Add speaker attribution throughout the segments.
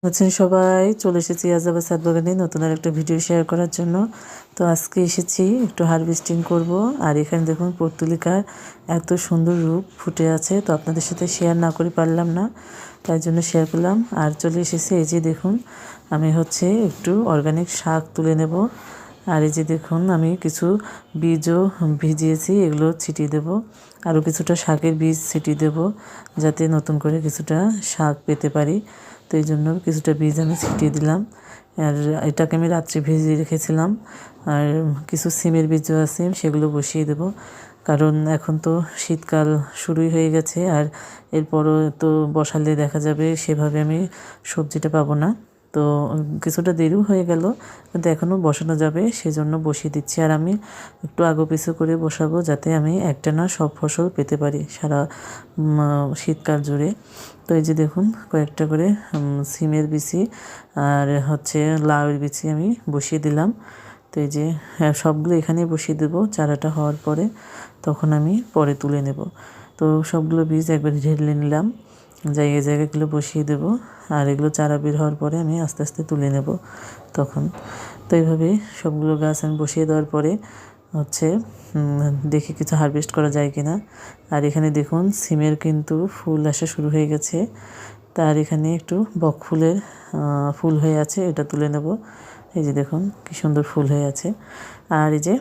Speaker 1: আছেন সবাই, চলে এসেছি আজাবা ছাদ বাগানে নতুন আর একটা ভিডিও শেয়ার করার জন্য। তো আজকে এসেছি একটু হারভেস্টিং করব। আর এখানে দেখুন পর্তুলিকার এত সুন্দর রূপ ফুটে আছে, তো আপনাদের সাথে শেয়ার না করে পারলাম না, তাই জন্য শেয়ার করলাম। আর চলে এসেছে এই যে দেখুন, আমি একটু অর্গানিক শাক তুলে নেব। আর এই যে দেখুন, আমি কিছু বীজও ভিজিয়েছি, এগুলো ছিটিয়ে দেব। আরও কিছুটা শাকের বীজ ছিটিয়ে দেব, যাতে নতুন করে কিছুটা শাক পেতে পারি। তো এই জন্য কিছুটা বীজ আমি ছিটিয়ে দিলাম। আর এটাকে আমি রাত্রে ভিজিয়ে রেখেছিলাম। আর কিছু সিমের বীজও আছে, সেগুলো বসিয়ে দেব, কারণ এখন তো শীতকাল শুরুই হয়ে গেছে। আর এরপরও তো বসালে দেখা যাবে সেভাবে আমি সবজিটা পাবো না। তো কিছুটা দেরিও হয়ে গেল, কিন্তু এখনও বসানো যাবে, সেজন্য বসিয়ে দিচ্ছি। আর আমি একটু আগো পিছু করে বসাবো, যাতে আমি একটানা সব ফসল পেতে পারি সারা শীতকাল জুড়ে। তো এই যে দেখুন, কয়েকটা করে সিমের বিচি আর লাউয়ের বিচি আমি বসিয়ে দিলাম। তো এই যে সবগুলো এখানে বসিয়ে দেবো, চারাটা হওয়ার পরে তখন আমি পরে তুলে নেব। তো সবগুলো বীজ একবার ঢেলে নিলাম, জায়গায় জায়গাগুলো বসিয়ে দেব। আর এগুলো চারা বের হওয়ার পরে আমি আস্তে আস্তে তুলে নেব তখন। তো এইভাবে সবগুলো গাছ আমি বসিয়ে দেওয়ার পরে দেখি কিছু হারভেস্ট করা যায় কিনা। আর এখানে দেখুন, সিমের কিন্তু ফুল আসা শুরু হয়ে গেছে। তার এখানে একটু বক ফুলের ফুল হয়ে আছে, এটা তুলে নেব। এই যে দেখুন কি সুন্দর ফুল হয়ে আছে। আর এই যে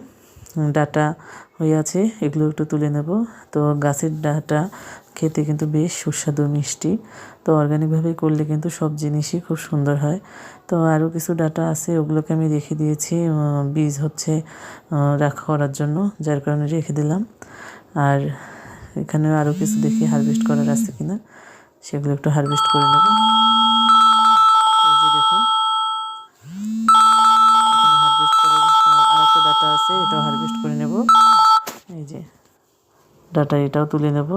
Speaker 1: ডাটা হয়ে আছে, এগুলো একটু তুলে নেব। তো গাছের ডাটা খেতে কিন্তু বেশ সুস্বাদু মিষ্টি। তো অর্গানিকভাবে করলে কিন্তু সব জিনিসই খুব সুন্দর হয়। তো আরও কিছু ডাটা আছে, ওগুলোকে আমি রেখে দিয়েছি বীজ রাখা করার জন্য, যার কারণে রেখে দিলাম। আর এখানে আরও কিছু দেখি হারভেস্ট করার আছে কিনা, সেগুলো একটু হারভেস্ট করে নেব। এই যে দেখুন, এখানে হারভেস্ট করার আরেকটা ডাটা আছে, এটাও হারভেস্ট করে নেব। এই যে ডাটা, এটাও তুলে নেব।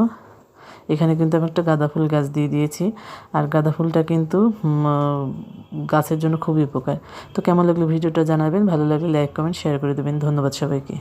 Speaker 1: এখানে কিন্তু আমি একটা গাঁদা ফুল গাছ দিয়ে দিয়েছি। আর গাঁদা ফুলটা কিন্তু গাছের জন্য খুবই উপকার। তো কেমন লাগলো ভিডিওটা জানাবেন, ভালো লাগলে লাইক কমেন্ট শেয়ার করে দেবেন। ধন্যবাদ সবাইকে।